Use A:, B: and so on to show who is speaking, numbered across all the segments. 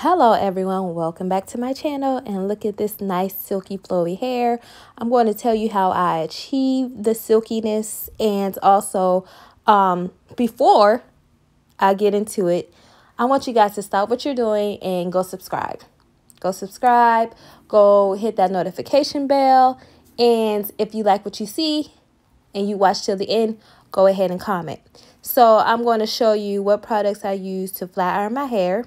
A: Hello everyone, welcome back to my channel, and look at this nice silky flowy hair. I'm going to tell you how I achieve the silkiness, and also before I get into it, I want you guys to stop what you're doing and go subscribe. Go hit that notification bell, and if you like what you see and you watch till the end, go ahead and comment. So I'm going to show you what products I use to flat iron my hair,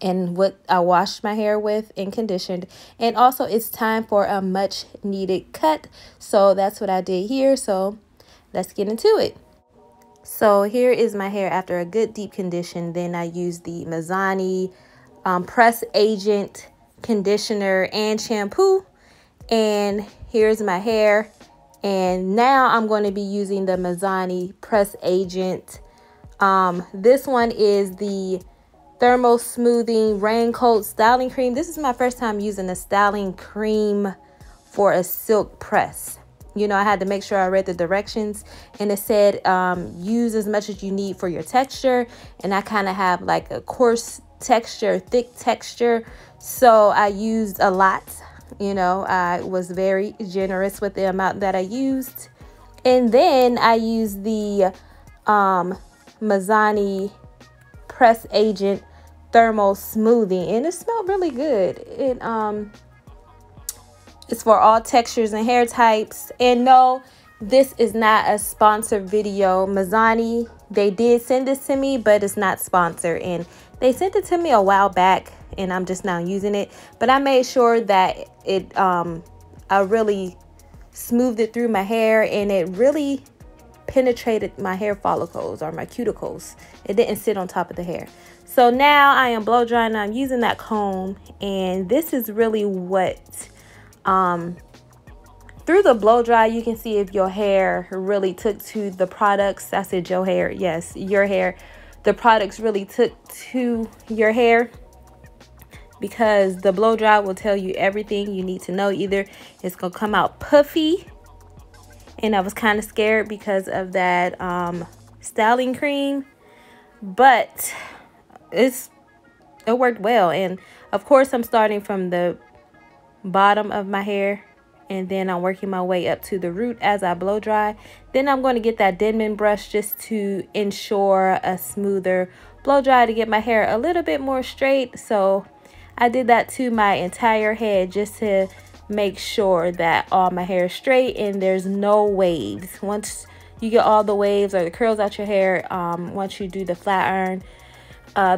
A: and what I washed my hair with and conditioned. And also it's time for a much needed cut, so that's what I did here. So let's get into it. So here is my hair after a good deep condition. Then I used the Mazani press agent conditioner and shampoo, and here's my hair. And now I'm going to be using the Mazani press agent. This one is the Thermal Smoothing Raincoat styling cream. This is my first time using a styling cream for a silk press. You know, I had to make sure I read the directions, and it said use as much as you need for your texture, and I kind of have like a coarse texture, thick texture, so I used a lot. You know, I was very generous with the amount that I used. And then I used the Mazani press agent thermal smoothing, and it smelled really good. It's for all textures and hair types. And no, this is not a sponsored video. Mazani, they did send this to me, but it's not sponsored, and they sent it to me a while back, and I'm just now using it. But I made sure that it I really smoothed it through my hair, and it really penetrated my hair follicles or my cuticles. It didn't sit on top of the hair. So now I am blow drying. I'm using that comb, and this is really what through the blow dry you can see if your hair really took to the products. I said your hair, yes, your hair. The products really took to your hair, because the blow dry will tell you everything you need to know. Either it's gonna come out puffy, and I was kind of scared because of that styling cream, but it worked well. And of course I'm starting from the bottom of my hair, and then I'm working my way up to the root as I blow dry. Then I'm going to get that Denman brush just to ensure a smoother blow dry, to get my hair a little bit more straight. So I did that to my entire head just to make sure that all my hair is straight and there's no waves. Once you get all the waves or the curls out your hair, once you do the flat iron,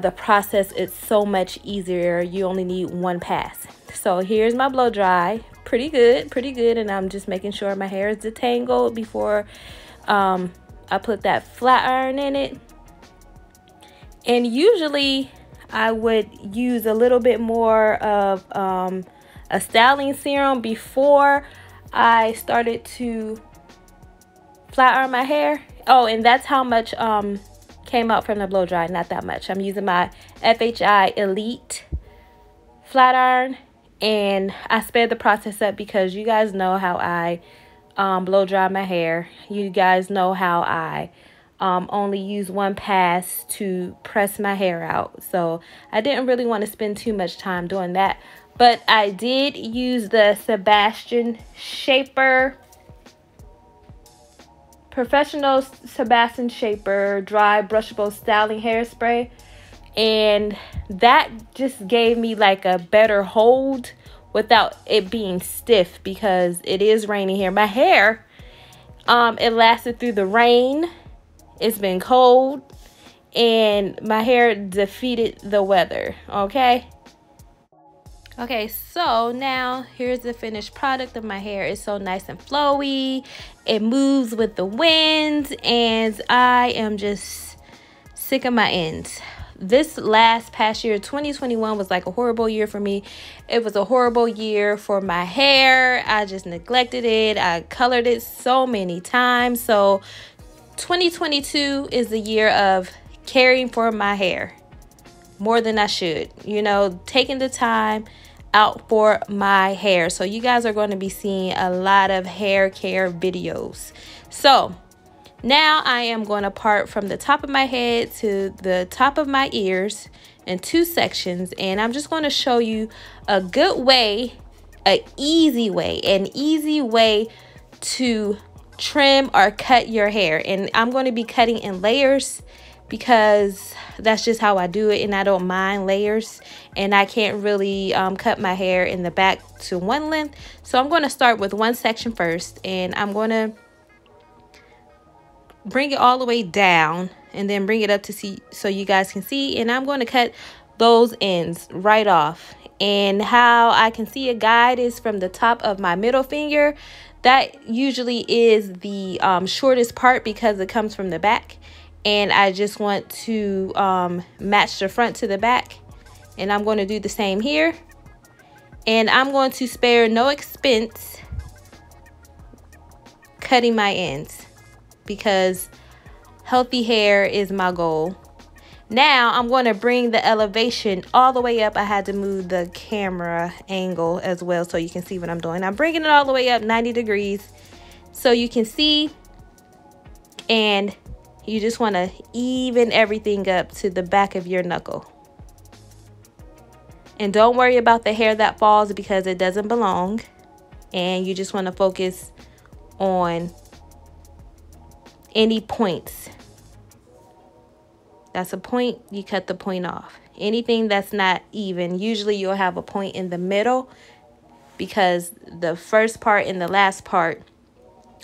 A: the process is so much easier. You only need one pass. So here's my blow dry. Pretty good, and I'm just making sure my hair is detangled before I put that flat iron in it. And usually I would use a little bit more of a styling serum before I started to flat iron my hair. Oh, and that's how much came out from the blow dry. Not that much. I'm using my FHI Elite flat iron, and I sped the process up because you guys know how I blow dry my hair. You guys know how I only use one pass to press my hair out. So I didn't really want to spend too much time doing that. But I did use the Sebastian Shaper, Professional Sebastian Shaper Dry Brushable Styling Hairspray. And that just gave me like a better hold without it being stiff, because it is raining here. My hair, it lasted through the rain. It's been cold, and my hair defeated the weather. Okay, so now here's the finished product of my hair. It's so nice and flowy. It moves with the wind, and I am just sick of my ends. This past year, 2021, was like a horrible year for me. It was a horrible year for my hair. I just neglected it. I colored it so many times. So 2022 is the year of caring for my hair more than I should. You know, taking the time out for my hair. So you guys are going to be seeing a lot of hair care videos. So Now I am going to part from the top of my head to the top of my ears in 2 sections, and I'm just going to show you a good way, an easy way to trim or cut your hair. And I'm going to be cutting in layers because that's just how I do it, and I don't mind layers, and I can't really cut my hair in the back to one length. So I'm going to start with one section first, and I'm going to bring it all the way down and then bring it up to see so you guys can see, and I'm going to cut those ends right off. And how I can see a guide is from the top of my middle finger. That usually is the shortest part because it comes from the back, and I just want to match the front to the back, and I'm going to do the same here. And I'm going to spare no expense cutting my ends because healthy hair is my goal. Now I'm going to bring the elevation all the way up. I had to move the camera angle as well so you can see what I'm doing. I'm bringing it all the way up 90 degrees so you can see, and you just want to even everything up to the back of your knuckle. And don't worry about the hair that falls because it doesn't belong, and you just want to focus on any points. That's a point, you cut the point off. Anything that's not even, usually you'll have a point in the middle because the first part and the last part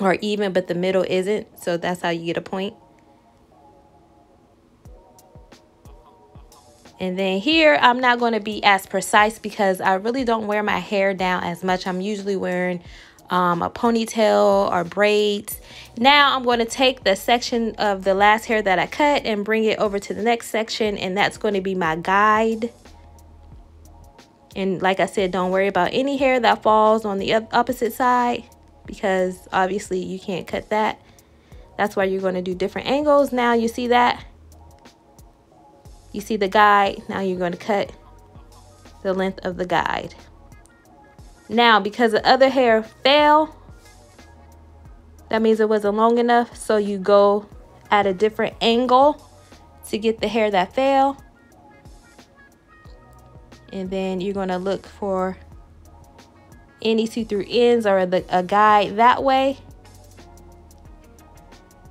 A: are even, but the middle isn't. So that's how you get a point. And then here, I'm not going to be as precise because I really don't wear my hair down as much. I'm usually wearing a ponytail or braids. Now I'm going to take the section of the last hair that I cut and bring it over to the next section, and that's going to be my guide. And like I said, don't worry about any hair that falls on the opposite side because obviously you can't cut that. That's why you're going to do different angles. Now you see that? You see the guide. Now you're going to cut the length of the guide. Now, because the other hair fell, that means it wasn't long enough. So you go at a different angle to get the hair that fell. And then you're going to look for any see-through ends or a guide that way.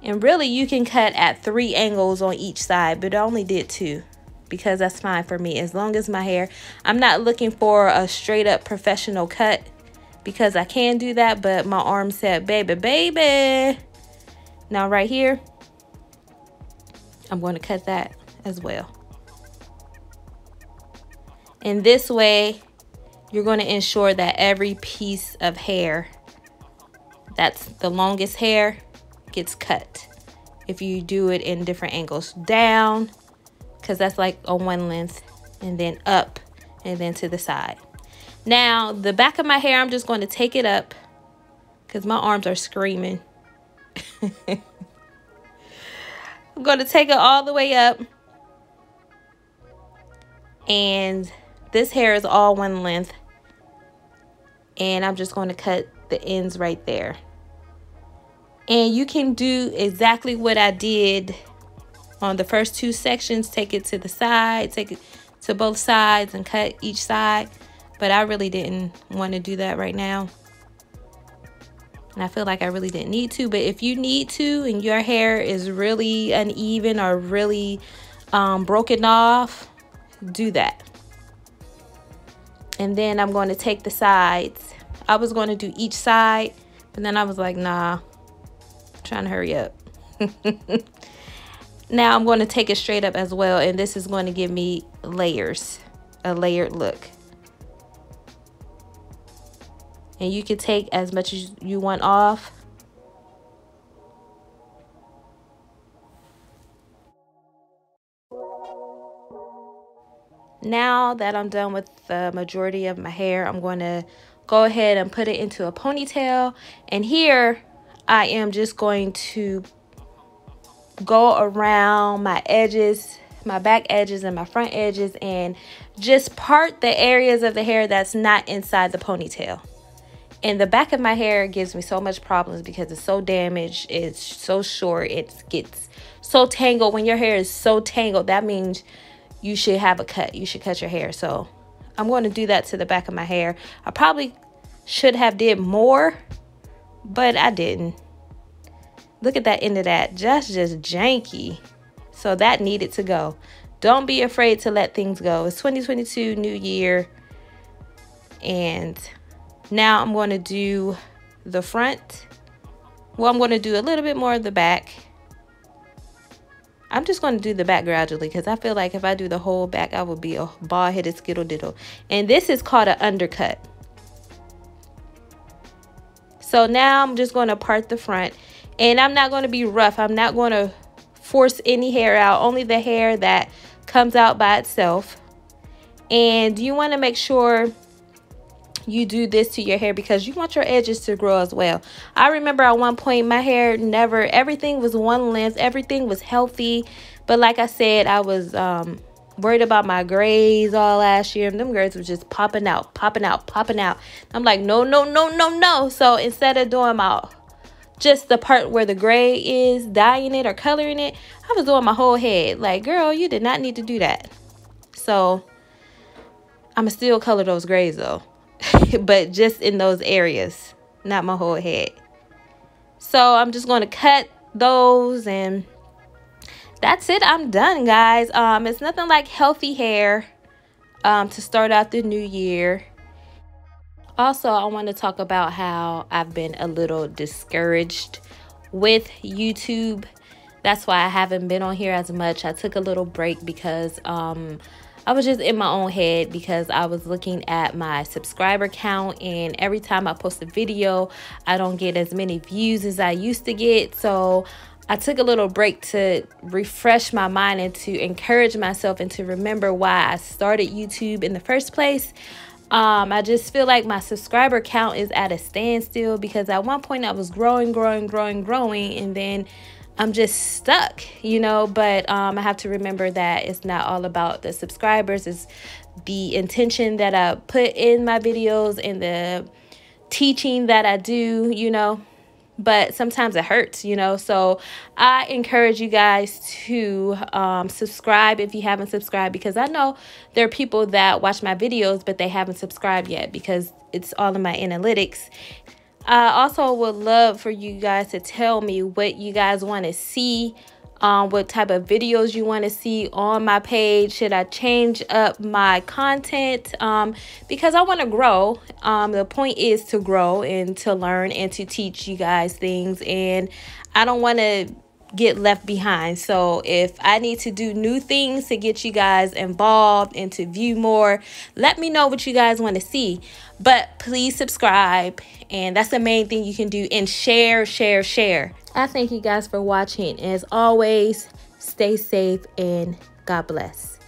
A: And really, you can cut at 3 angles on each side, but I only did 2. Because that's fine for me as long as my hair, I'm not looking for a straight up professional cut because I can do that, but my arm said baby. Now right here, I'm going to cut that as well. And this way you're going to ensure that every piece of hair that's the longest hair gets cut if you do it in different angles. Down, because that's like on one length, and then up, and then to the side. Now the back of my hair, I'm just going to take it up because my arms are screaming. I'm going to take it all the way up, and this hair is all one length, and I'm just going to cut the ends right there. And you can do exactly what I did on the first 2 sections. Take it to the side, take it to both sides and cut each side. But I really didn't want to do that right now. And I feel like I really didn't need to. But if you need to and your hair is really uneven or really broken off, do that. And then I'm going to take the sides. I was going to do each side, but then I was like, nah, I'm trying to hurry up. Now I'm going to take it straight up as well, and this is going to give me layers, a layered look. And you can take as much as you want off. Now that I'm done with the majority of my hair, I'm going to go ahead and put it into a ponytail. And here I am just going to go around my edges, my back edges and my front edges, and just part the areas of the hair that's not inside the ponytail. And the back of my hair gives me so much problems because it's so damaged, it's so short, it gets so tangled. When your hair is so tangled, that means you should have a cut. You should cut your hair. So I'm going to do that to the back of my hair. I probably should have did more, but I didn't. Look at that end of that. Just janky. So that needed to go. Don't be afraid to let things go. It's 2022, new year. And now I'm going to do the front. Well, I'm going to do a little bit more of the back. I'm just going to do the back gradually because I feel like if I do the whole back, I will be a bald-headed skittle diddle. And this is called an undercut. So now I'm just going to part the front. And I'm not going to be rough. I'm not going to force any hair out. Only the hair that comes out by itself. And you want to make sure you do this to your hair because you want your edges to grow as well. I remember at one point my hair never, everything was one length, everything was healthy, but like I said, I was worried about my grays all last year. Them grays were just popping out. I'm like, no. So instead of doing my just the part where the gray is, dyeing it or coloring it, I was doing my whole head. Like, girl, you did not need to do that. So I'ma still color those grays though. But just in those areas, not my whole head. So I'm just going to cut those and that's it. I'm done, guys. It's nothing like healthy hair to start out the new year. Also, I want to talk about how I've been a little discouraged with YouTube. That's why I haven't been on here as much. I took a little break because I was just in my own head because I was looking at my subscriber count, and every time I post a video, I don't get as many views as I used to get. So I took a little break to refresh my mind and to encourage myself and to remember why I started YouTube in the first place. I just feel like my subscriber count is at a standstill because at one point I was growing, and then I'm just stuck, you know. But I have to remember that it's not all about the subscribers. It's the intention that I put in my videos and the teaching that I do, you know. But sometimes it hurts, you know. So I encourage you guys to subscribe if you haven't subscribed, because I know there are people that watch my videos but they haven't subscribed yet because it's all in my analytics. I also would love for you guys to tell me what you guys want to see, what type of videos you want to see on my page. Should I change up my content? Because I want to grow. The point is to grow and to learn and to teach you guys things, and I don't want to get left behind. So if I need to do new things to get you guys involved and to view more, let me know what you guys want to see. But please subscribe, and that's the main thing you can do, and share. I thank you guys for watching. As always, stay safe and God bless.